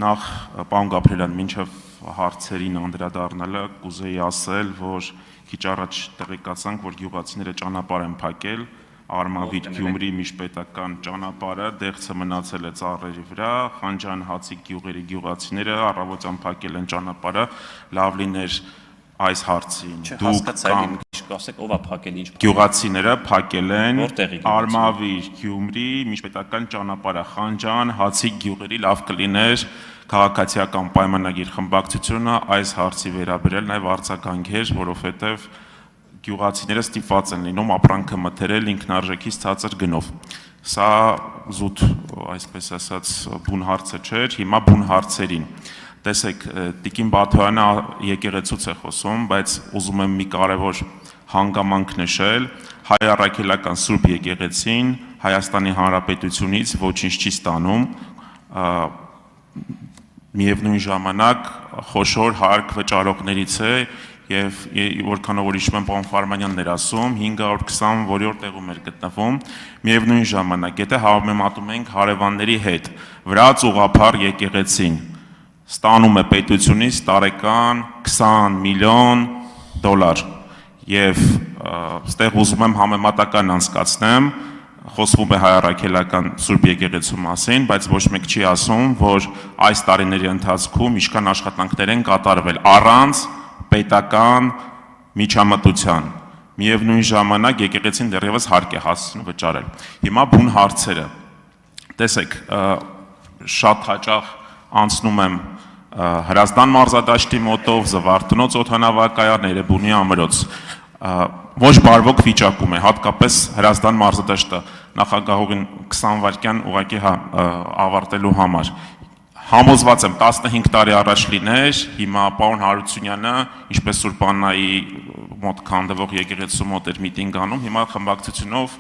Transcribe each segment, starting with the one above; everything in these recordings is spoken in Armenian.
նախ պարոն Գաբրելյան, մինչև հարցերին անդրադառնալը կուզեի ասել, որ քիչ առաջ տեղեկացանք, որ գյուղացիները ճանապարհ են փակել, Արմավիր Գյումրի միջպետական ճանապարհը դեղցը մնացել է ծառերի վրա, Խանջան Հացիկ գյուղերի գյուղացիները առավոտյան փակել են ճանապարհը, լավ լիներ այս հարցին դուք կամ ով է փակել ինչ գյուղացիները փակել են Արմավիր Գյումրի միջպետական ճանապարհը, Խանջան Հացիկ գյուղերի լավ կլիներ քաղաքացիական պայմանագիր խմբակցությունը այս հարցի վերաբերել նաև արձագանքեր, որովհետև գյուղացիները ստիպված են լինում ապրանքը մթերել ինքնարժեքից ցածր գնով։ Սա զուտ, այսպես ասած, բուն հարցը չէր, հիմա բուն հարցերին։ Տեսեք, Տիկին Բաթոյանը եկեղեցուց է խոսում, բայց ուզում եմ մի կարևոր հանգամանք նշել, հայ առաքելական Սուրբ եկեղեցին Հայաստանի Հանրապետությունից ոչինչ չի ստանում, միևնույն ժամանակ խոշոր հարկ վճարողներից է եւ որքանով որ հիշում եմ պարոն Ֆարմանյանն էր ասում 520 որի տեղում էր գտնվում միևնույն ժամանակ եթե համեմատում ենք հարևանների հետ վրաց ուղափառ եկեղեցին ստանում է պետությունից տարեկան 20 միլիոն դոլար եւ այստեղ ուզում եմ համեմատական անցկացնեմ խոսվում է հայ առաքելական Սուրբ եկեղեցու մասին, բայց ոչ մեկ չի ասում, որ այս տարիների ընթացքում ինչքան աշխատանքներ են կատարվել առանց պետական միջամտության։ Միևնույն ժամանակ եկեղեցին դեռևս հարկ է հասցնում վճարել։ Հիմա բուն հարցերը։ Տեսեք, շատ հաճախ անցնում եմ Հրազդան մարզադաշտի մոտով, Զվարթնոց օդանավակայան, Էրեբունի ամրոց։ Ոչ բարվոք վիճակում է, հատկապես Հրազդան մարզադաշտը նախագահողին 20 վայրկյան ուղղակի ավարտելու համար։ Համոզված եմ 15 տարի առաջ լիներ, հիմա պարոն Հարությունյանը, ինչպես Սուրբ Աննայի մոտ քանդվող եկեղեցու մոտ էր միտինգ անում, հիմա խմբակցությունով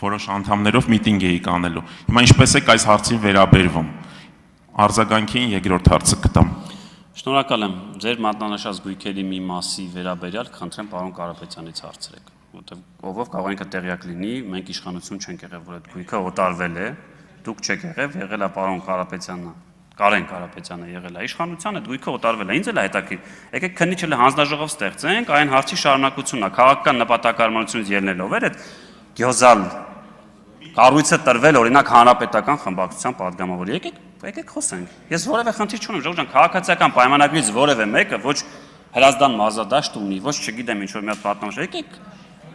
որոշ անդամներով միտինգ էի կանելու։ Հիմա ինչպես եք այս հարցին վերաբերվում։ Արձագանքին երկրորդ հարցը կտամ։ Շնորհակալ եմ։ Ձեր մատնանշած գույքերի մի մասի վերաբերյալ խնդրեմ պարոն Կարապետյանից հարցրեք, որովհետև ով կարող ենք տեղյակ լինի, մենք իշխանություն չենք եղել, որ այդ գույքը օտարվել է, դուք չեք եղել է պարոն Կարապետյանը, Կարեն Կարապետյանը եղել է իշխանության, այդ գույքը օտարվել է, ինձ էլ է հետաքրքիր։ Եկեք քննիչը հանձնաժողով ստեղծենք, այն հարցի շարունակությունն է, քաղաքական նպատակարարությունից ելնելով էր այդ գյոզալ կառույցը տրվել օրինակ հանրապետական խմբակցության падգամավոր։ Եկեք խոսենք։ Ես որևէ խնդիր չունեմ, Ժողովուրդ ջան, քաղաքացիական պայմանագրից որևէ մեկը ոչ Հրազդան մարզադաշտ ունի, ոչ չգիտեմ ինչ որ մի հատ պատմող։ Եկեք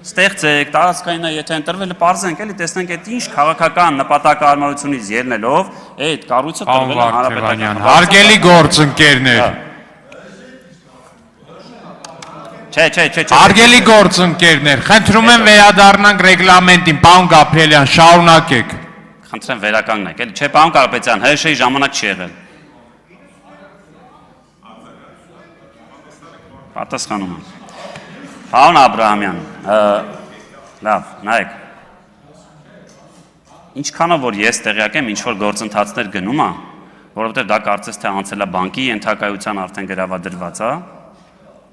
ստեղծեք, տարածքային է, եթե ընտրվել է, parzենք էլի, տեսնենք այդ ինչ քաղաքական նպատակարարությունից ելնելով այդ կառույցը տրվել է հանրապետական։ Հարգելի գործընկերներ։ Չէ։ Հարգելի գործընկերներ, խնդրում եմ վերադառնանք ռեգլամենտին, պարոն Գաբրելյան, շարունակեք։ Խնդրեմ վերականգնեք, էլի, չէ, պարոն Կարապետյան, ՀՇ-ի ժամանակ չի եղել։ Պատասխանում եմ։ Պարոն Աբրահամյան, լավ, նայեք։ Ինչքանով որ ես տեղյակ եմ, ինչ որ գործընթացներ գնում է, որովհետև դա կարծես թե անցել է բանկի ենթակայության արդեն գրավադրված է,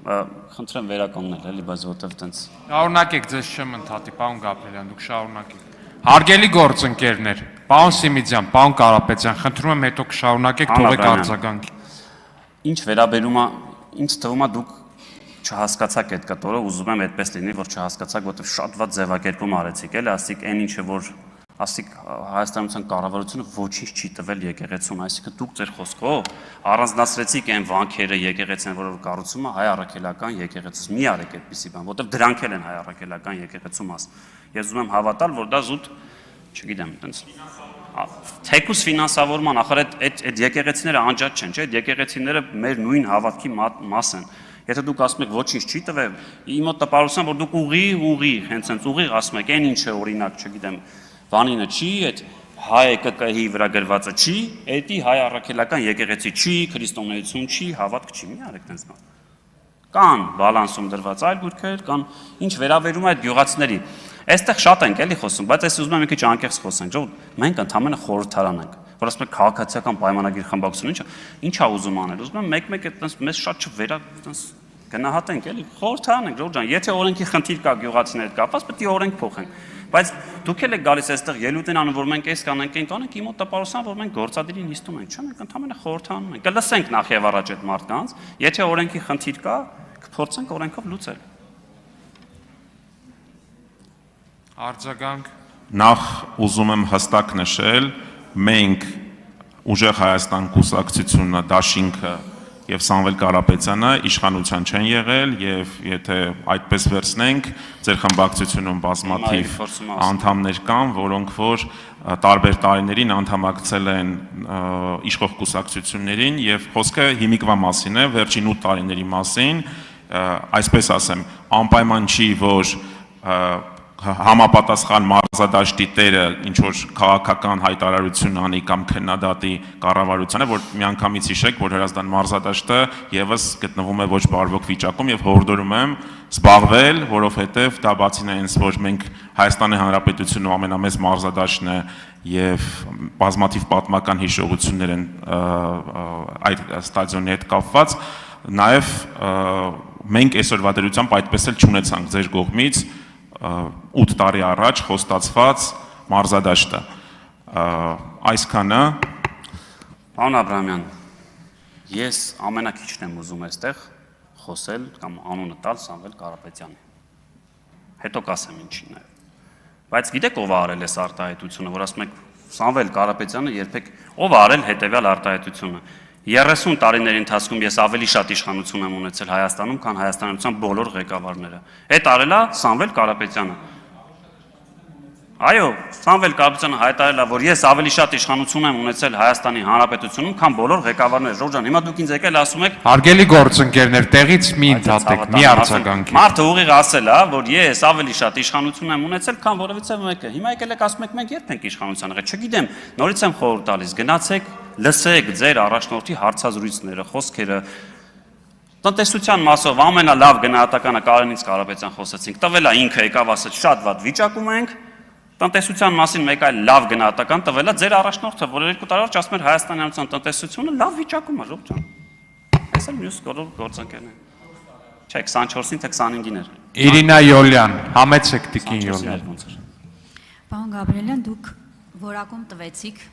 խնդրեմ վերականգնել, էլի, բայց որտեվ տենց։ Շարունակեք, ձեզ չեմ ընդհատի, պարոն Գաբրելյան, դուք շարունակեք։ Հարգելի գործընկերներ, պարոն Սիմիձյան, պարոն Կարապետյան, խնդրում եմ հետո կշարունակեք, թողեք արձագանքի։ Ինչ վերաբերում է, ինձ թվում է դուք չհասկացաք այդ կտորը, ուզում եմ այդպես լինի, որ չհասկացաք, որովհետև շատ վատ ձևակերպում արեցիք, էլի, ասիկ այն ինչը որ ասիկ Հայաստանության կառավարությունը ոչինչ չի տվել եկեղեցուն, այսինքն դուք ձեր խոսքով առանձնացրեցիք այն վանքերը եկեղեցին, որը կառուցում է հայ առաքելական եկեղեցուց։ Մի արեք այդպիսի բան, որովհետև դրանք էլ են հայ առաքելական եկեղեցու մաս։ Ես ուզում եմ հավատալ, որ դա զուտ, չգիտեմ, այտենց թեկուս ֆինանսավորման, ախր այդ եկեղեցիները անջատ չեն, չէ՞, այդ եկեղեցիները մեր նույն հավատքի մաս են։ Եթե դուք ասում եք ոչինչ չի տվել, իմ մոտ տպարության, որ դուք ուղիղ, հենց ուղիղ ասում եք, այն ինչը օրինակ, չգիտեմ, Վանինը չի, այդ հայ ԿԿՀ-ի վրա գրվածը չի, էդի հայ առաքելական եկեղեցի չի, քրիստոնեություն չի, հավատք չի, մի արեք տենց բան։ Կան բալանսում դրված այլ գույքեր, կան ինչ վերաբերում է այդ գյուղացիների։ Այստեղ շատ ենք էլի խոսում, բայց ես ուզում եմ մի քիչ անկեղծ խոսենք, ժողովուրդ, մենք ընդհանրապես խորհրդարան ենք, որ ասում եք քաղաքացիական պայմանագիր խմբակցություն, ինչ է ուզում անել։ Ուզում եմ մեկ-մեկ այտենց մեզ շատ չվերա այտենց գնահատենք էլի, խորհրդարան ենք, ժողովուրդ ջան, եթե օրենքի խնդիր կա գյուղացիների հետ կապված, պետք է օրենք փոխենք։ Բայց դուք էլ եք գալիս այստեղ ելույթին անում, որ մենք էս կանենք, այն կանենք, իմ մոտ տպարության, որ մենք գործադիրին նիստում ենք, չէ՞, մենք ընդհանրապես խորհրդանում ենք։ Կլսենք նախ եւ առաջ այդ մարդկանց, եթե օրենքի խնդիր կա, կփորձենք օրենքով լուծել։ Արձագանք։ Նախ ուզում եմ հստակ նշել, մենք Ուժեղ Հայաստան կուսակցությունը, Դաշինքը եւ Սամվել Կարապետյանը իշխանության չեն եղել եւ եթե այդպես վերցնենք, ձեր խմբակցությունում բազմաթիվ անդամներ կան, որոնք որ տարբեր տարիներին անդամակցել են իշխող կուսակցություններին եւ խոսքը հիմիկվա մասին է, վերջին 8 տարիների մասին, այսպես ասեմ, անպայման չի, որ համապատասխան մարզադաշտի տերը ինչ որ քաղաքական հայտարարություն անի կամ քննադատի կառավարությանը, որ միանգամից հիշեք, որ Հրազդան մարզադաշտը եւս գտնվում է ոչ բարվոք վիճակում եւ հորդորում եմ զբաղվել, որովհետեւ դա բացին այնից, որ մենք Հայաստանի Հանրապետությունում ամենամեծ մարզադաշտն է եւ բազմաթիվ պատմական հիշողություններ են այդ ստադիոնի հետ կապված, նաեւ մենք այսօրվա դրությամբ այդպես էլ չունեցանք ձեր կողմից 8 տարի առաջ խոստացված մարզադաշտը այսքանը Պարոն Աբրահամյան, ես ամենակիչն եմ ուզում այստեղ խոսել կամ անունը տալ Սամվել Կարապետյանի։ Հետո կասեմ ինչին է։ Բայց գիտեք ով է արել այս արտահայտությունը, որ ասում եք Սամվել Կարապետյանը երբեք ով է արել հետևյալ արտահայտությունը։ 30 տարիների ընթացքում ես ավելի շատ իշխանություն եմ ունեցել Հայաստանում, քան Հայաստանության բոլոր ղեկավարները։ Այդ արել է Սամվել Կարապետյանը։ Այո, Սամվել Կարապետյանը հայտարարել է, որ ես ավելի շատ իշխանություն եմ ունեցել Հայաստանի Հանրապետությունում, քան բոլոր ղեկավարները։ Ժորժ ջան, հիմա դուք ինձ եկել ասում եք. Հարգելի գործընկերներ, տեղից մի ընդհատեք, մի արձագանքի։ Մարդը ուղիղ ասել է, որ ես ավելի շատ իշխանություն եմ ունեցել, քան որևիցե մեկը։ Հիմա եկել եք ասում եք մենք երբ ենք իշխանության եղել։ Չգիտեմ, նորից եմ խորհուրդ տալիս, գնացեք, լսեք ձեր առաջնորդի հարցազրույցները, խոսքերը։ Տնտեսության մասով ամենալավ գնահատականը Կարենից Կարապետյան խոսեցինք։ Տվել է ինքը եկավ ասել շատ վատ վիճակում ենք։ Տնտեսության մասին մեկ այլ լավ գնահատական տվել է ձեր առաջնորդը, որ 2 տարի առաջ ասում էր Հայաստանի Հանրապետության տնտեսությունը լավ վիճակում է, ժողովուրդ ջան։ Այս էլ մյուս գործընկերն է։ Չէ, 24-ին թե 25-ին էր։ Իրինա Յոլյան, համեցեք Տիկին Յոլյան։ Պարոն Գաբրիելյան, դուք որակում տվեցիք